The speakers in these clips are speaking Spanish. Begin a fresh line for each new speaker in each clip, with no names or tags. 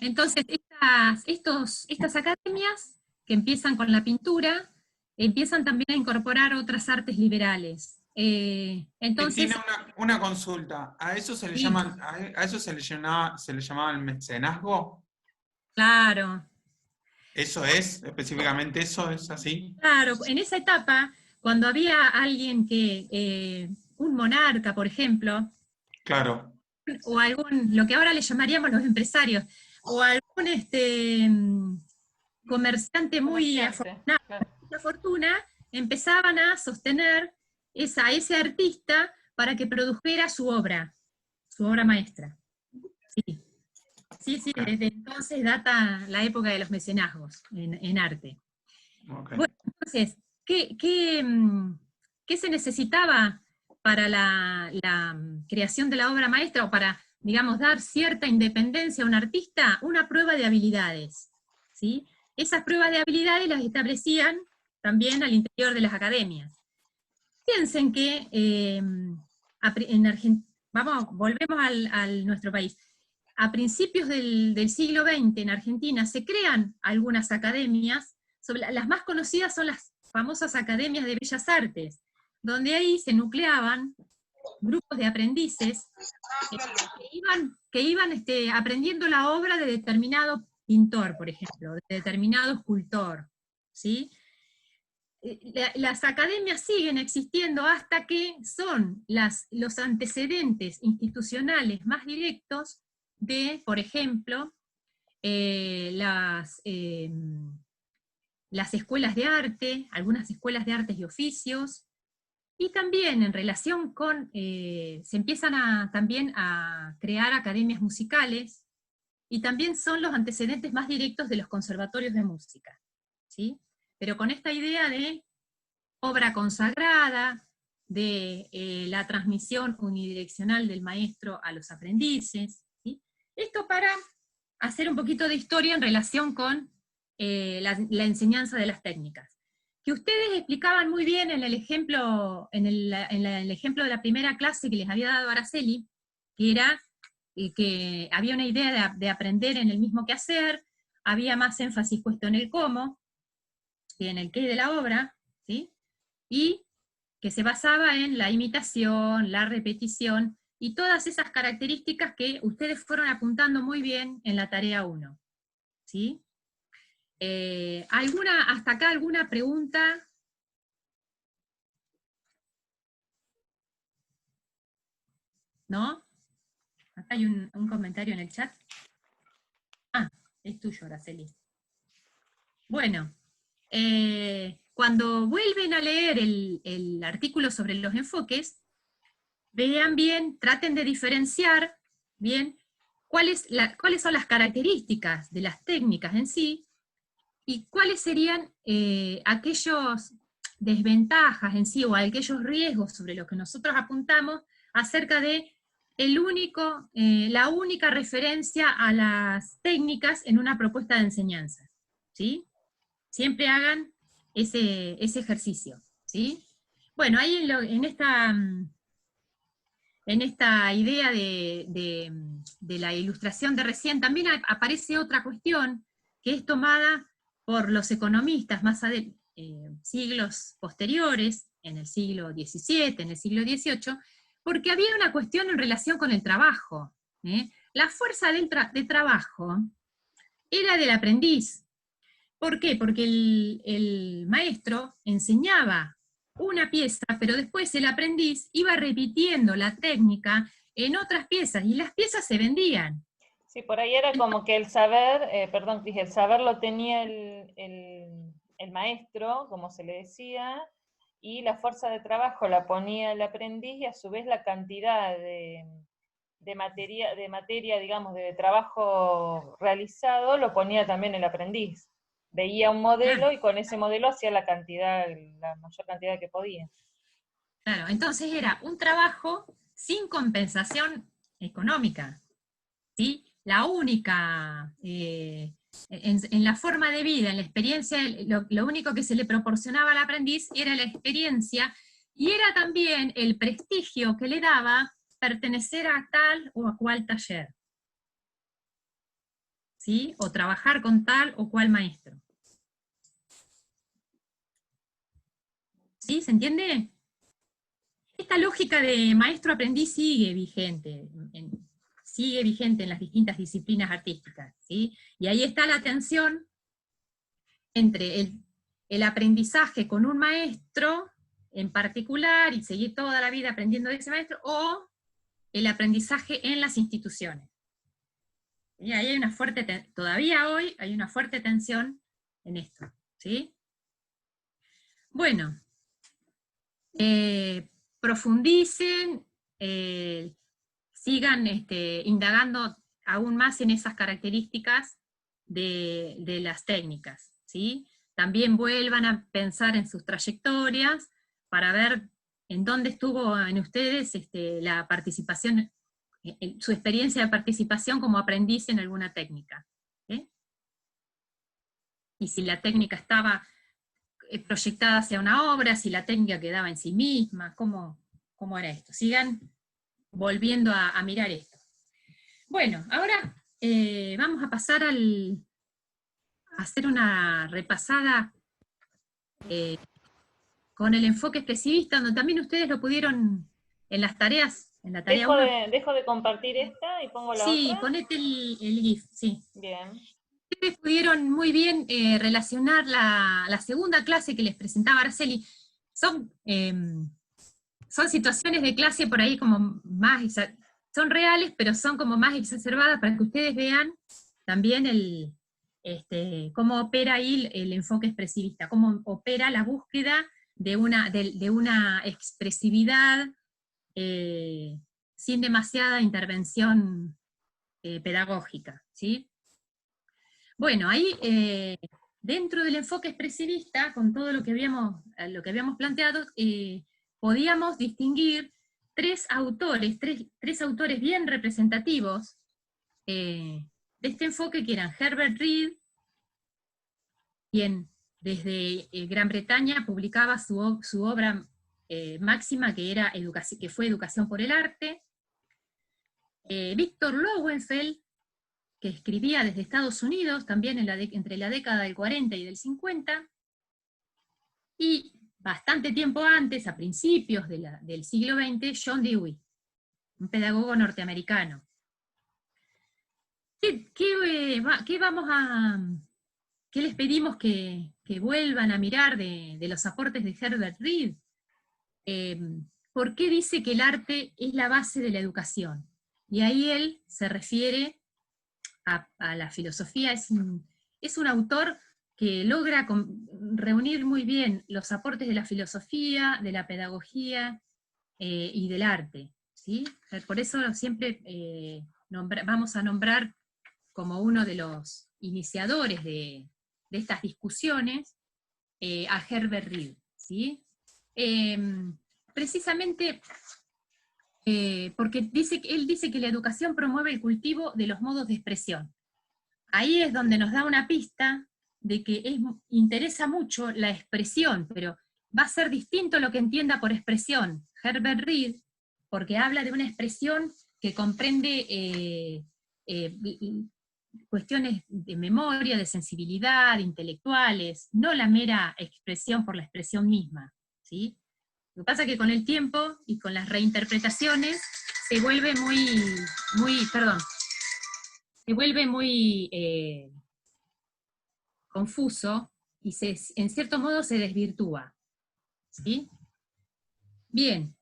Entonces, estas academias que empiezan con la pintura, empiezan también a incorporar otras artes liberales.
Tiene
Entonces,
una consulta. ¿A eso se le
sí,
llaman, a eso se le llamaba el mecenazgo?
claro,
¿Eso es? ¿Específicamente eso es así?
claro, en esa etapa, cuando había alguien un monarca, por ejemplo,
Claro.
o lo que ahora le llamaríamos los empresarios, o algún comerciante muy
Comerciante,
afortunado,
claro.
con mucha fortuna, empezaban a sostener a ese artista para que produjera su obra maestra. Sí, sí, sí, desde entonces data la época de los mecenazgos en arte.
Ok.
Bueno, entonces, ¿qué se necesitaba para la creación de la obra maestra o para, digamos, dar cierta independencia a un artista? Una prueba de habilidades, ¿sí? Esas pruebas de habilidades las establecían también al interior de las academias. Piensen que en Argentina, volvemos a nuestro país. A principios del siglo XX en Argentina se crean algunas academias, las más conocidas son las famosas academias de Bellas Artes, donde ahí se nucleaban grupos de aprendices que iban aprendiendo la obra de determinado pintor, por ejemplo, de determinado escultor, ¿sí? Las academias siguen existiendo hasta que son los antecedentes institucionales más directos de, por ejemplo, las escuelas de arte, algunas escuelas de artes y oficios, y también en relación con, se empiezan también a crear academias musicales, y también son los antecedentes más directos de los conservatorios de música, ¿sí? Pero con esta idea de obra consagrada, de la transmisión unidireccional del maestro a los aprendices, ¿sí? Esto para hacer un poquito de historia en relación con la enseñanza de las técnicas. Que ustedes explicaban muy bien en el ejemplo, el ejemplo de la primera clase que les había dado Araceli, que era que había una idea de aprender en el mismo quehacer, había más énfasis puesto en el cómo que en el qué de la obra, ¿sí? Y que se basaba en la imitación, la repetición, y todas esas características que ustedes fueron apuntando muy bien en la tarea 1. ¿Sí? ¿Hasta acá alguna pregunta? ¿No? Acá hay un comentario en el chat. Ah, es tuyo, Araceli. Bueno, cuando vuelven a leer el artículo sobre los enfoques, vean bien, traten de diferenciar bien cuáles son las características de las técnicas en sí, y cuáles serían aquellas desventajas en sí, o aquellos riesgos sobre los que nosotros apuntamos acerca de la única referencia a las técnicas en una propuesta de enseñanza, ¿sí? Siempre hagan ese ejercicio, ¿sí? Bueno, ahí en esta idea de la ilustración de recién, también aparece otra cuestión que es tomada por los economistas siglos posteriores, en el siglo XVII, en el siglo XVIII, porque había una cuestión en relación con el trabajo. La fuerza de trabajo era del aprendiz. ¿Por qué? Porque el maestro enseñaba una pieza, pero después el aprendiz iba repitiendo la técnica en otras piezas, y las piezas se vendían.
Sí, por ahí era como que el saber, perdón, dije, el saber lo tenía el maestro, como se le decía, y la fuerza de trabajo la ponía el aprendiz, y a su vez la cantidad de materia, digamos, de trabajo realizado lo ponía también el aprendiz. Veía un modelo
Claro,
y con ese modelo hacía la mayor cantidad que podía.
claro. Entonces era un trabajo sin compensación económica, ¿sí? La única, en la forma de vida, en la experiencia, lo único que se le proporcionaba al aprendiz era la experiencia, y era también el prestigio que le daba pertenecer a tal o a cual taller. ¿sí? O trabajar con tal o cual maestro. ¿Sí? ¿Se entiende? Esta lógica de maestro-aprendiz sigue vigente en las distintas disciplinas artísticas, ¿sí? Y ahí está la tensión entre el aprendizaje con un maestro en particular, y seguir toda la vida aprendiendo de ese maestro, o el aprendizaje en las instituciones. Y ahí hay una todavía hoy hay una fuerte tensión en esto, ¿sí? Bueno, profundicen, sigan indagando aún más en esas características de las técnicas, ¿sí? También vuelvan a pensar en sus trayectorias para ver en dónde estuvo en ustedes la participación, su experiencia de participación como aprendiz en alguna técnica, ¿sí? Y si la técnica estaba proyectada hacia una obra, si la técnica quedaba en sí misma, cómo era esto. Sigan volviendo a mirar esto. Bueno, ahora vamos a pasar a hacer una repasada con el enfoque expresivista, donde también ustedes lo pudieron en las tareas, en la tarea 1.
Dejo de compartir esta y pongo la
Sí,
otra.
ponete el GIF, sí.
Bien.
Ustedes pudieron muy bien relacionar la segunda clase que les presentaba Araceli. Son situaciones de clase por ahí como más, son reales, pero son como más exacerbadas para que ustedes vean también cómo opera ahí el enfoque expresivista, cómo opera la búsqueda de una expresividad sin demasiada intervención pedagógica, ¿sí? Bueno, ahí dentro del enfoque expresivista, con todo lo que habíamos planteado, podíamos distinguir tres autores bien representativos de este enfoque, que eran Herbert Reed, quien desde Gran Bretaña publicaba su obra máxima, que fue Educación por el Arte, Victor Lowenfeld, que escribía desde Estados Unidos, también entre la década del 40 y del 50, y bastante tiempo antes, a principios del siglo XX, John Dewey, un pedagogo norteamericano. ¿Qué les pedimos que vuelvan a mirar de los aportes de Herbert Reed? ¿Por qué dice que el arte es la base de la educación? Y ahí él se refiere a la filosofía. Es un autor que logra reunir muy bien los aportes de la filosofía, de la pedagogía y del arte, ¿sí? Por eso siempre vamos a nombrar como uno de los iniciadores de estas discusiones a Herbert Reed, ¿sí? Precisamente porque él dice que la educación promueve el cultivo de los modos de expresión. Ahí es donde nos da una pista de que interesa mucho la expresión, pero va a ser distinto lo que entienda por expresión Herbert Reed, porque habla de una expresión que comprende cuestiones de memoria, de sensibilidad, intelectuales, no la mera expresión por la expresión misma, ¿sí? Lo que pasa es que con el tiempo y con las reinterpretaciones se vuelve muy confuso y en cierto modo se desvirtúa, ¿sí? Bien,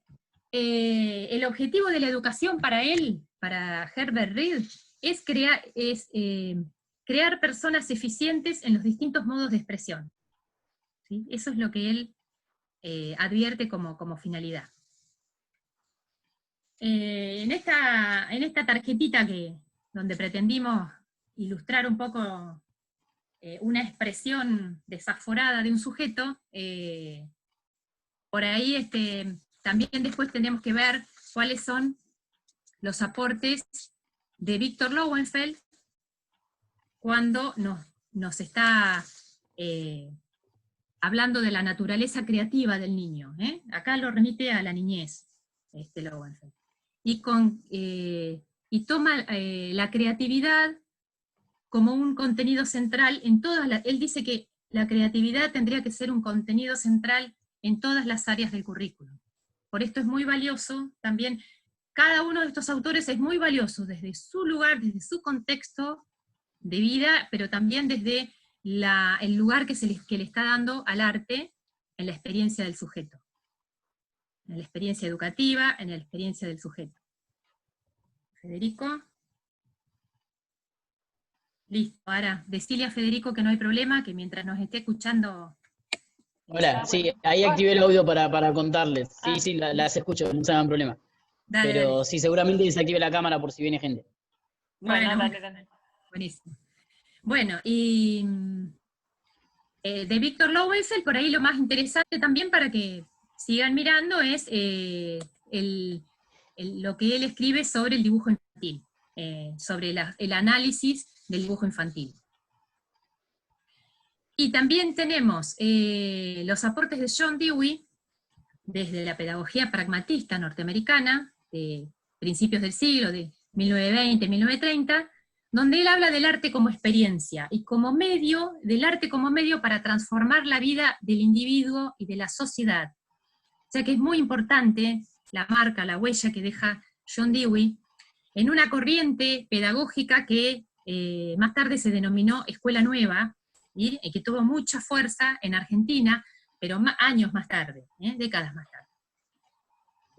el objetivo de la educación para Herbert Reed, es crear personas eficientes en los distintos modos de expresión, ¿sí? Eso es lo que él advierte como finalidad. En esta tarjetita donde pretendimos ilustrar un poco una expresión desaforada de un sujeto, por ahí también después tenemos que ver cuáles son los aportes de Victor Lowenfeld cuando nos está hablando de la naturaleza creativa del niño. Acá lo remite a la niñez, Lowenfeld. Y toma la creatividad como un contenido central en todas las... Él dice que la creatividad tendría que ser un contenido central en todas las áreas del currículum. Por esto es muy valioso también, cada uno de estos autores es muy valioso desde su lugar, desde su contexto de vida, pero también desde el lugar que le está dando al arte en la experiencia del sujeto, en la experiencia educativa, en la experiencia del sujeto. Federico. Listo, ahora decile a Federico que no hay problema, que mientras nos esté escuchando...
Hola, sí, ahí activé el audio para contarles. Sí, las escucho, no se hagan problema.
Dale,
Pero
dale.
sí, seguramente desactive la cámara por si viene gente.
Bueno,
Bueno,
dale.
buenísimo. Bueno, y de Víctor Lowenfeld, por ahí lo más interesante también para que sigan mirando es lo que él escribe sobre el dibujo infantil, sobre el análisis del dibujo infantil. Y también tenemos los aportes de John Dewey, desde la pedagogía pragmatista norteamericana, de principios del siglo, de 1920, 1930, donde él habla del arte como experiencia, y como medio, del arte como medio para transformar la vida del individuo y de la sociedad. O sea que es muy importante la marca, la huella que deja John Dewey, en una corriente pedagógica que más tarde se denominó Escuela Nueva, y que tuvo mucha fuerza en Argentina, pero años más tarde, décadas más tarde.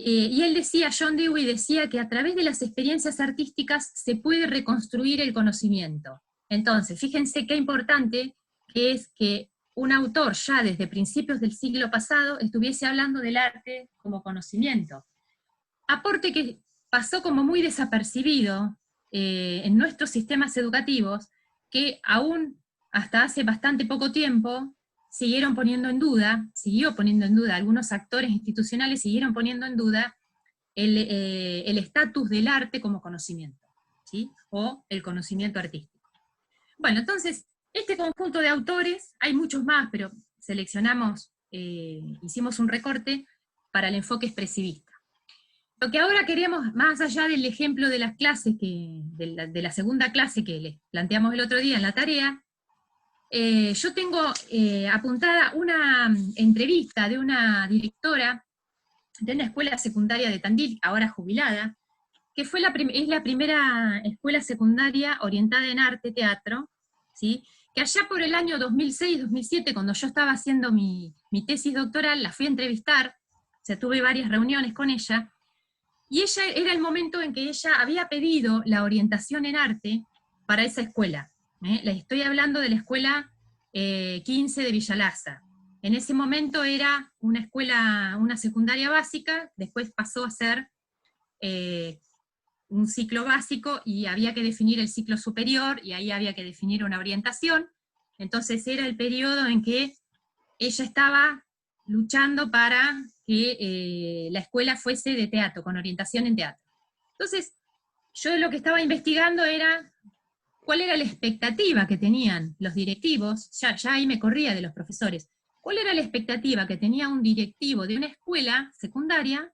Y él decía, John Dewey decía que a través de las experiencias artísticas se puede reconstruir el conocimiento. Entonces, fíjense qué importante que es que un autor ya desde principios del siglo pasado estuviese hablando del arte como conocimiento. Aporte que pasó como muy desapercibido en nuestros sistemas educativos, que aún hasta hace bastante poco tiempo siguió poniendo en duda, algunos actores institucionales siguieron poniendo en duda el estatus del arte como conocimiento, ¿sí? O el conocimiento artístico. Bueno, entonces, este conjunto de autores, hay muchos más, pero seleccionamos, hicimos un recorte para el enfoque expresivista. Lo que ahora queremos, más allá del ejemplo de las clases, de la segunda clase que les planteamos el otro día en la tarea, yo tengo apuntada una entrevista de una directora de una escuela secundaria de Tandil, ahora jubilada, que es la primera escuela secundaria orientada en arte, teatro, ¿sí? Que allá por el año 2006-2007, cuando yo estaba haciendo mi tesis doctoral, la fui a entrevistar, o sea, tuve varias reuniones con ella, y era el momento en que ella había pedido la orientación en arte para esa escuela. Les estoy hablando de la escuela 15 de Villalaza. En ese momento era una escuela, una secundaria básica, después pasó a ser un ciclo básico y había que definir el ciclo superior y ahí había que definir una orientación. Entonces era el periodo en que ella estaba luchando para que la escuela fuese de teatro, con orientación en teatro. Entonces, yo lo que estaba investigando era cuál era la expectativa que tenían los directivos, ya ahí me corría de los profesores, cuál era la expectativa que tenía un directivo de una escuela secundaria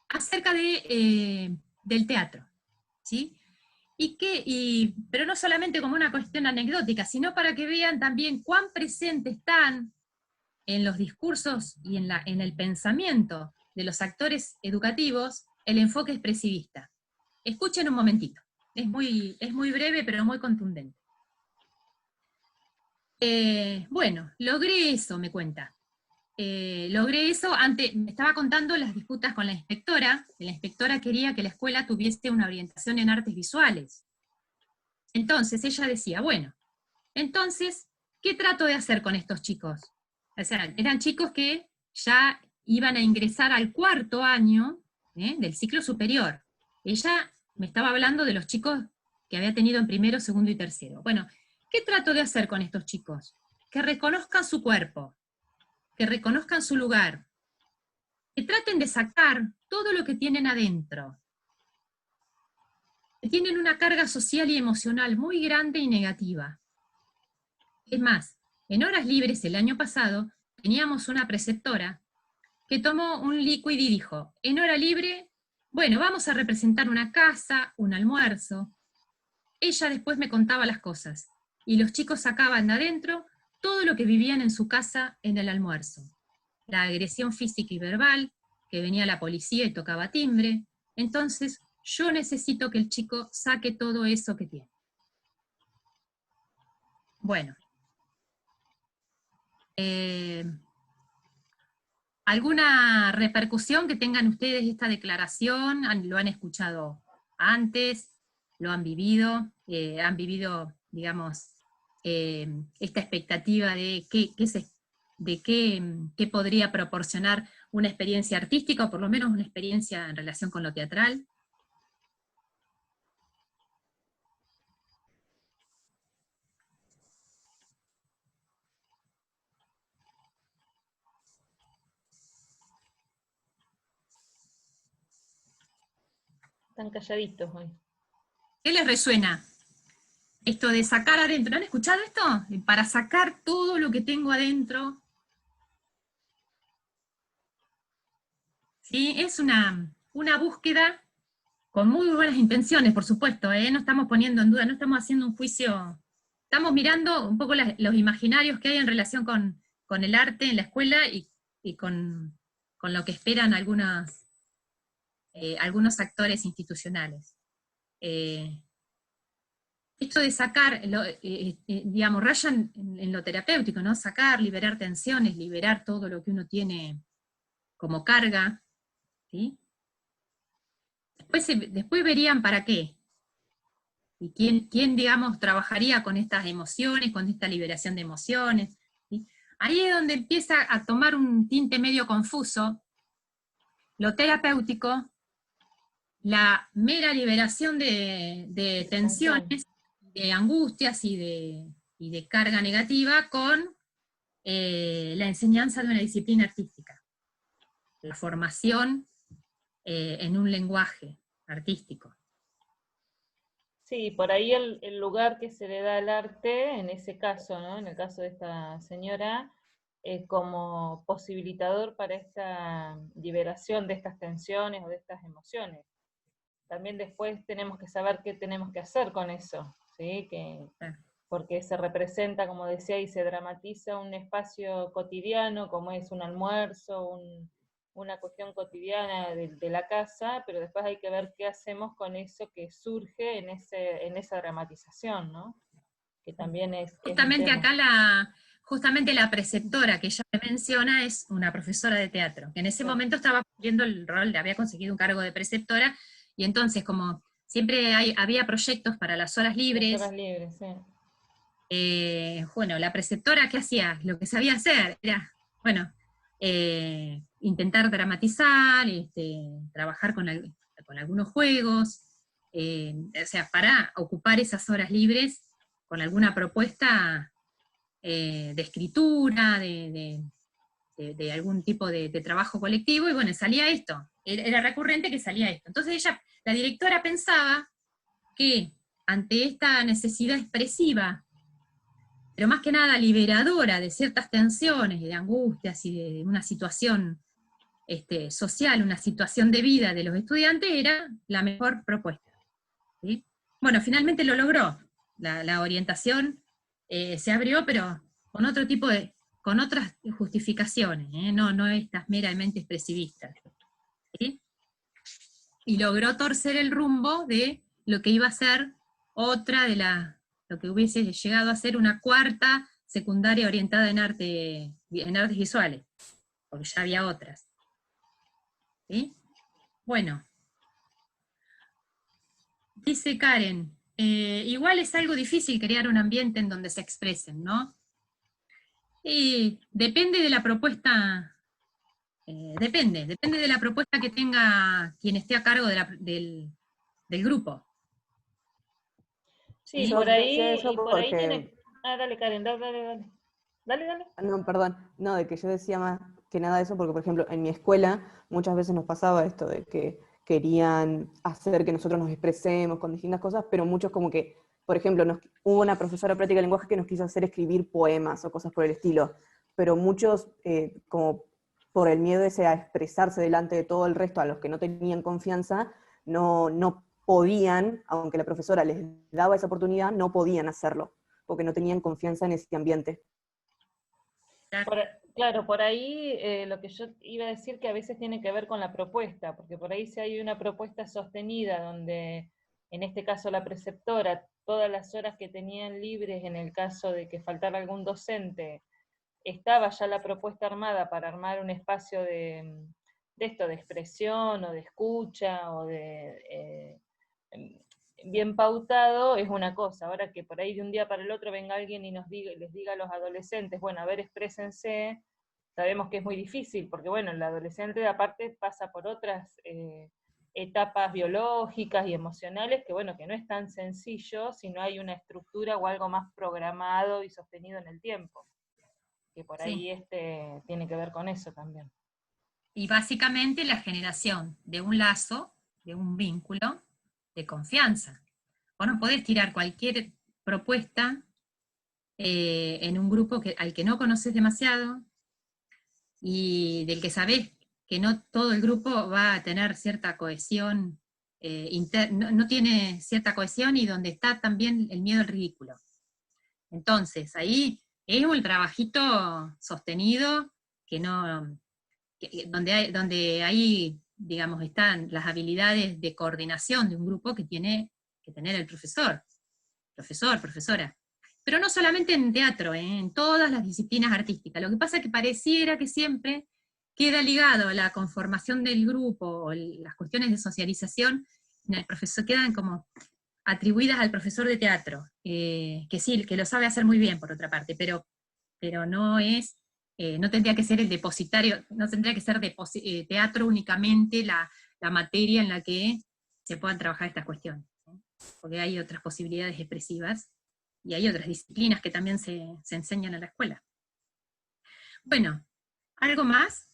acerca del teatro, ¿sí? Pero no solamente como una cuestión anecdótica, sino para que vean también cuán presente están en los discursos y en el pensamiento de los actores educativos el enfoque expresivista. Escuchen un momentito. Es muy breve, pero muy contundente. Bueno, logré eso, me cuenta. Logré eso, me estaba contando las disputas con la inspectora, que la inspectora quería que la escuela tuviese una orientación en artes visuales. Entonces ella decía, bueno, entonces, ¿qué trato de hacer con estos chicos? O sea, eran chicos que ya iban a ingresar al 4º año del ciclo superior. Ella me estaba hablando de los chicos que había tenido en 1º, 2º y 3º. Bueno, ¿qué trato de hacer con estos chicos? Que reconozcan su cuerpo, que reconozcan su lugar, que traten de sacar todo lo que tienen adentro, que tienen una carga social y emocional muy grande y negativa. Es más, en horas libres el año pasado teníamos una preceptora que tomó un liquid y dijo, en hora libre, bueno, vamos a representar una casa, un almuerzo. ella después me contaba las cosas, y los chicos sacaban de adentro todo lo que vivían en su casa en el almuerzo. La agresión física y verbal, que venía la policía y tocaba timbre. Entonces, yo necesito que el chico saque todo eso que tiene. Bueno. ¿Alguna repercusión que tengan ustedes esta declaración? ¿Lo han escuchado antes? ¿Lo han vivido? ¿Han vivido, digamos, esta expectativa de qué podría proporcionar una experiencia artística, o por lo menos una experiencia en relación con lo teatral?
Están calladitos hoy.
¿Qué les resuena? Esto de sacar adentro, ¿han escuchado esto? Para sacar todo lo que tengo adentro. ¿Sí? Es una búsqueda con muy buenas intenciones, por supuesto, no estamos poniendo en duda, no estamos haciendo un juicio, estamos mirando un poco los imaginarios que hay en relación con el arte en la escuela y con lo que esperan algunos actores institucionales. Esto de sacar, digamos, rayan en lo terapéutico, ¿no? Sacar, liberar tensiones, liberar todo lo que uno tiene como carga, ¿sí? Después verían para qué, y quién, digamos, trabajaría con estas emociones, con esta liberación de emociones, ¿sí? Ahí es donde empieza a tomar un tinte medio confuso lo terapéutico, la mera liberación de tensiones, de angustias y de carga negativa con la enseñanza de una disciplina artística, la formación en un lenguaje artístico.
Sí, por ahí el lugar que se le da al arte, en ese caso, ¿no? En el caso de esta señora, como posibilitador para esta liberación de estas tensiones o de estas emociones. También después tenemos que saber qué tenemos que hacer con eso, ¿sí? Porque se representa, como decía, y se dramatiza un espacio cotidiano, como es un almuerzo, una cuestión cotidiana de la casa, pero después hay que ver qué hacemos con eso que surge en esa dramatización, ¿no? Que también es
Justamente
es
acá justamente la preceptora que ella menciona es una profesora de teatro, que en ese momento estaba cumpliendo el rol, había conseguido un cargo de preceptora, y entonces como siempre había proyectos para las horas libres.
Las horas libres, sí.
Bueno, la preceptora, ¿qué hacía? Lo que sabía hacer era, bueno, intentar dramatizar, trabajar con algunos juegos, o sea, para ocupar esas horas libres con alguna propuesta de escritura, de algún tipo de trabajo colectivo, y bueno, salía esto, era recurrente que salía esto. Entonces la directora pensaba que ante esta necesidad expresiva, pero más que nada liberadora de ciertas tensiones y de angustias y de una situación social, una situación de vida de los estudiantes, era la mejor propuesta, ¿sí? Bueno, finalmente lo logró, la orientación se abrió, pero con otro tipo con otras justificaciones, no estas meramente expresivistas, ¿sí? Y logró torcer el rumbo de lo que iba a ser otra de lo que hubiese llegado a ser una cuarta secundaria orientada en artes visuales, porque ya había otras. ¿Sí? Bueno, dice Karen, igual es algo difícil crear un ambiente en donde se expresen, ¿no? Y depende de la propuesta, depende de la propuesta que tenga quien esté a cargo del grupo.
Sí, por ahí tiene... dale, Karen, dale.
No, perdón, no, de que yo decía más que nada eso, porque por ejemplo, en mi escuela muchas veces nos pasaba esto de que querían hacer que nosotros nos expresemos con distintas cosas, pero muchos como que, por ejemplo, hubo una profesora de práctica de lenguaje que nos quiso hacer escribir poemas o cosas por el estilo, pero muchos, como por el miedo ese a expresarse delante de todo el resto, a los que no tenían confianza, no podían, aunque la profesora les daba esa oportunidad, no podían hacerlo, porque no tenían confianza en ese ambiente.
Claro, por ahí lo que yo iba a decir que a veces tiene que ver con la propuesta, porque por ahí si hay una propuesta sostenida donde, en este caso la preceptora, todas las horas que tenían libres en el caso de que faltara algún docente, estaba ya la propuesta armada para armar un espacio de esto, de expresión o de escucha o de bien pautado, es una cosa. Ahora que por ahí de un día para el otro venga alguien y les diga a los adolescentes, bueno, a ver, exprésense, sabemos que es muy difícil, porque bueno, el adolescente aparte pasa por otras etapas biológicas y emocionales que bueno, que no es tan sencillo si no hay una estructura o algo más programado y sostenido en el tiempo. Que por ahí tiene que ver con eso también.
Y básicamente la generación de un lazo, de un vínculo de confianza. Vos no podés tirar cualquier propuesta en un grupo al que no conoces demasiado y del que sabés que no todo el grupo va a tener cierta cohesión, no tiene cierta cohesión, y donde está también el miedo al ridículo. Entonces, ahí es un trabajito sostenido donde hay, digamos, están las habilidades de coordinación de un grupo que tiene que tener el profesor, profesora. Pero no solamente en teatro, en todas las disciplinas artísticas. Lo que pasa es que pareciera que siempre queda ligado a la conformación del grupo, o las cuestiones de socialización, en el profesor quedan como atribuidas al profesor de teatro, que sí, que lo sabe hacer muy bien por otra parte, pero no es, no tendría que ser el depositario, no tendría que ser teatro únicamente la materia en la que se puedan trabajar estas cuestiones, ¿no? Porque hay otras posibilidades expresivas, y hay otras disciplinas que también se enseñan en la escuela. Bueno, ¿algo más?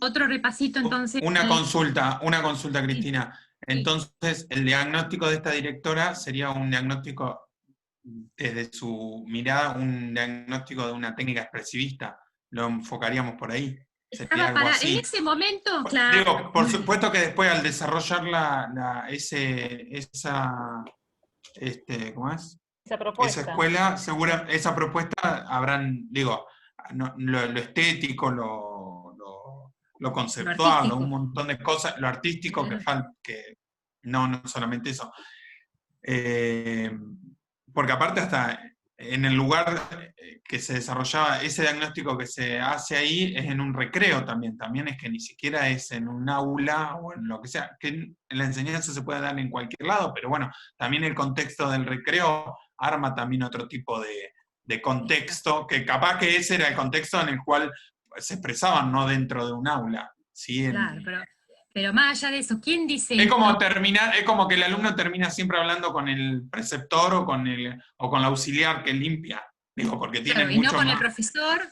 Otro repasito entonces.
Una consulta, Cristina. Entonces, el diagnóstico de esta directora sería un diagnóstico, desde su mirada, un diagnóstico de una técnica expresivista. Lo enfocaríamos por ahí. Sería algo así.
En ese momento, claro.
Digo, por supuesto que después al desarrollar ¿cómo es?
Esa propuesta.
Esa escuela, esa propuesta habrán, digo, lo estético, lo conceptual, un montón de cosas, lo artístico, que no solamente eso. Porque aparte hasta en el lugar que se desarrollaba, ese diagnóstico que se hace ahí es en un recreo también es que ni siquiera es en un aula o en lo que sea, que la enseñanza se puede dar en cualquier lado, pero bueno, también el contexto del recreo arma también otro tipo de contexto, que capaz que ese era el contexto en el cual se expresaban, no dentro de un aula. ¿Sí?
Claro, pero más allá de eso, ¿quién dice
es como es como que el alumno termina siempre hablando con el preceptor o con la auxiliar que limpia. Digo, porque tienen
claro, y
mucho
no con
más.
el profesor,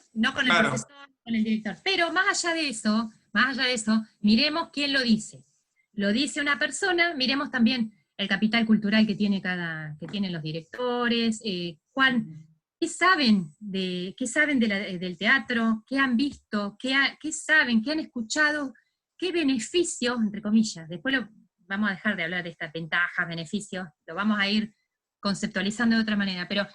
con el director. Pero más allá de eso, miremos quién lo dice. Lo dice una persona, miremos también el capital cultural que tienen los directores, ¿qué saben del teatro? ¿Qué han visto? ¿Qué saben? ¿Qué han escuchado? ¿Qué beneficios, entre comillas? Después vamos a dejar de hablar de estas ventajas, beneficios, lo vamos a ir conceptualizando de otra manera, pero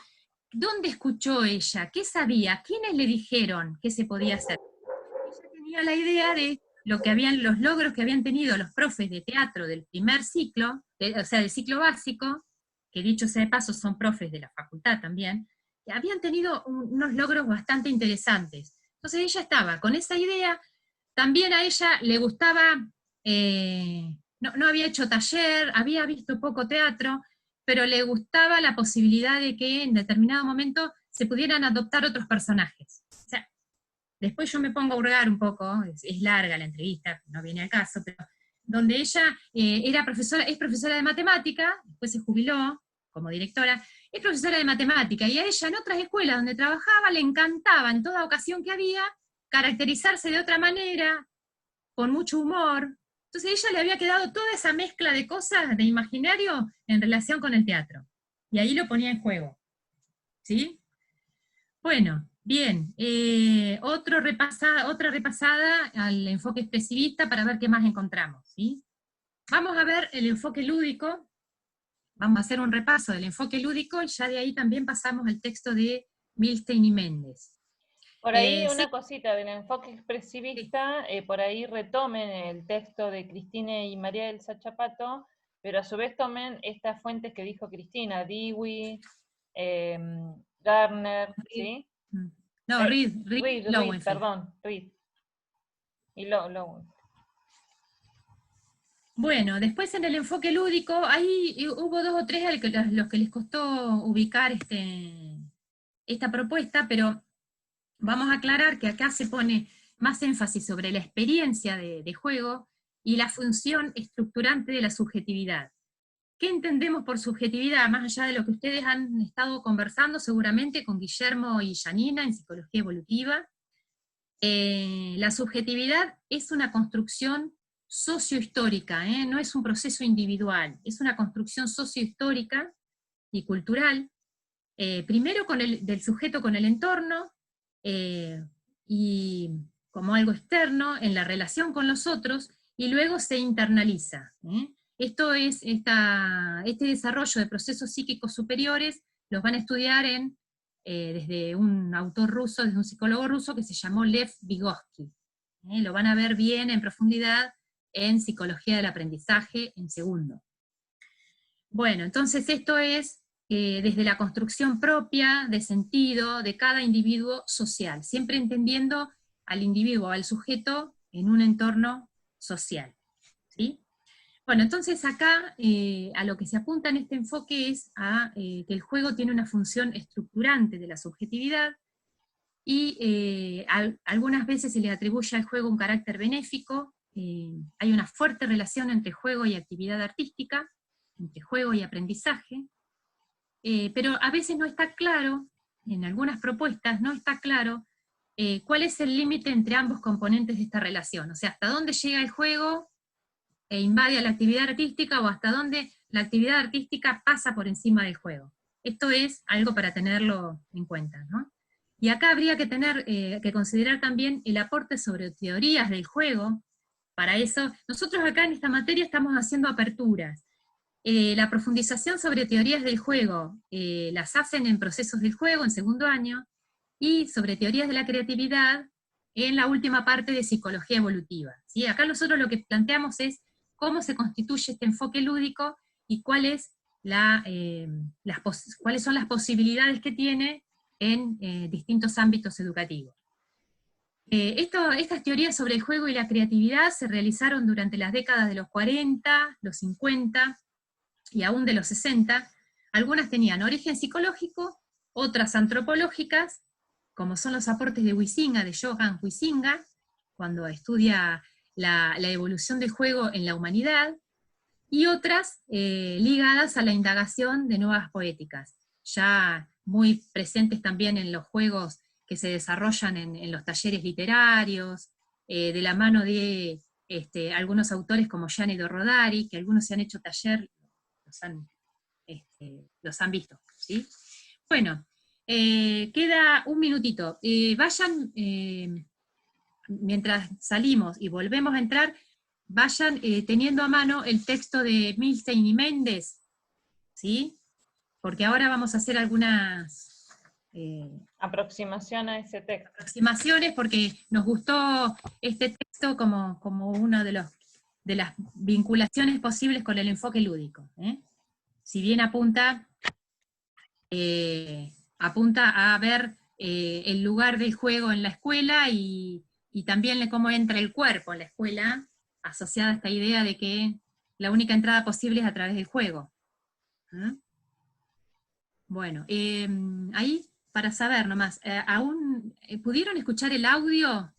¿dónde escuchó ella? ¿Qué sabía? ¿Quiénes le dijeron qué se podía hacer? Ella tenía la idea de los logros que habían tenido los profes de teatro del primer ciclo, o sea, del ciclo básico, que dicho sea de paso son profes de la facultad también, que habían tenido unos logros bastante interesantes. Entonces ella estaba con esa idea. También a ella le gustaba, no había hecho taller, había visto poco teatro, pero le gustaba la posibilidad de que en determinado momento se pudieran adoptar otros personajes. O sea, después yo me pongo a hurgar un poco, es larga la entrevista, no viene al caso, pero donde ella es profesora de matemática, después se jubiló como directora, es profesora de matemática, y a ella en otras escuelas donde trabajaba le encantaba en toda ocasión que había caracterizarse de otra manera, con mucho humor. Entonces a ella le había quedado toda esa mezcla de cosas, de imaginario, en relación con el teatro. Y ahí lo ponía en juego. ¿Sí? Bueno, Bien, otra repasada al enfoque expresivista para ver qué más encontramos, ¿sí? Vamos a ver el enfoque lúdico, vamos a hacer un repaso del enfoque lúdico, y ya de ahí también pasamos al texto de Milstein y Méndez.
Por ahí
Sí.
una cosita del enfoque expresivista, por ahí retomen el texto de Cristina y María Elsa Chapato, pero a su vez tomen estas fuentes que dijo Cristina, Dewey, Gardner, ¿sí?
No, Reed
Reed, perdón, Reed. Y Lowen.
Bueno, después en el enfoque lúdico, ahí hubo 2 o 3 a los que les costó ubicar esta propuesta, pero vamos a aclarar que acá se pone más énfasis sobre la experiencia de juego y la función estructurante de la subjetividad. ¿Qué entendemos por subjetividad? Más allá de lo que ustedes han estado conversando seguramente con Guillermo y Janina en psicología evolutiva, la subjetividad es una construcción sociohistórica, no es un proceso individual, es una construcción sociohistórica y cultural, primero del sujeto con el entorno, y como algo externo, en la relación con los otros, y luego se internaliza. Esto es, este desarrollo de procesos psíquicos superiores los van a estudiar desde un autor ruso, desde un psicólogo ruso que se llamó Lev Vygotsky. Lo van a ver bien en profundidad en Psicología del Aprendizaje en segundo. Bueno, entonces esto es desde la construcción propia de sentido de cada individuo social, siempre entendiendo al individuo, al sujeto, en un entorno social. ¿Sí? Bueno, entonces acá a lo que se apunta en este enfoque es a que el juego tiene una función estructurante de la subjetividad, y algunas veces se le atribuye al juego un carácter benéfico. Hay una fuerte relación entre juego y actividad artística, entre juego y aprendizaje, pero a veces no está claro, en algunas propuestas no está claro cuál es el límite entre ambos componentes de esta relación, o sea, hasta dónde llega el juego e invade a la actividad artística, o hasta dónde la actividad artística pasa por encima del juego. Esto es algo para tenerlo en cuenta, ¿no? Y acá habría que que considerar también el aporte sobre teorías del juego. Para eso, nosotros acá en esta materia estamos haciendo aperturas. La profundización sobre teorías del juego las hacen en procesos del juego, en segundo año, y sobre teorías de la creatividad en la última parte de psicología evolutiva. ¿Sí? Acá nosotros lo que planteamos es cómo se constituye este enfoque lúdico y cuáles son las posibilidades que tiene en distintos ámbitos educativos. Estas teorías sobre el juego y la creatividad se realizaron durante las décadas de los 40, los 50 y aún de los 60. Algunas tenían origen psicológico, otras antropológicas, como son los aportes de Huizinga, de Johann Huizinga, cuando estudia la evolución del juego en la humanidad, y otras ligadas a la indagación de nuevas poéticas, ya muy presentes también en los juegos que se desarrollan en los talleres literarios, de la mano de algunos autores como Gianni Rodari, que algunos se han hecho taller, los han visto, ¿sí? Bueno, queda un minutito. Vayan, mientras salimos y volvemos a entrar, vayan teniendo a mano el texto de Milstein y Méndez, ¿sí? Porque ahora vamos a hacer algunas
aproximación a ese texto.
Aproximaciones, porque nos gustó este texto como uno de las vinculaciones posibles con el enfoque lúdico. Si bien apunta a ver el lugar del juego en la escuela y también cómo entra el cuerpo en la escuela, asociada a esta idea de que la única entrada posible es a través del juego. Bueno, ahí para saber nomás, ¿pudieron escuchar el audio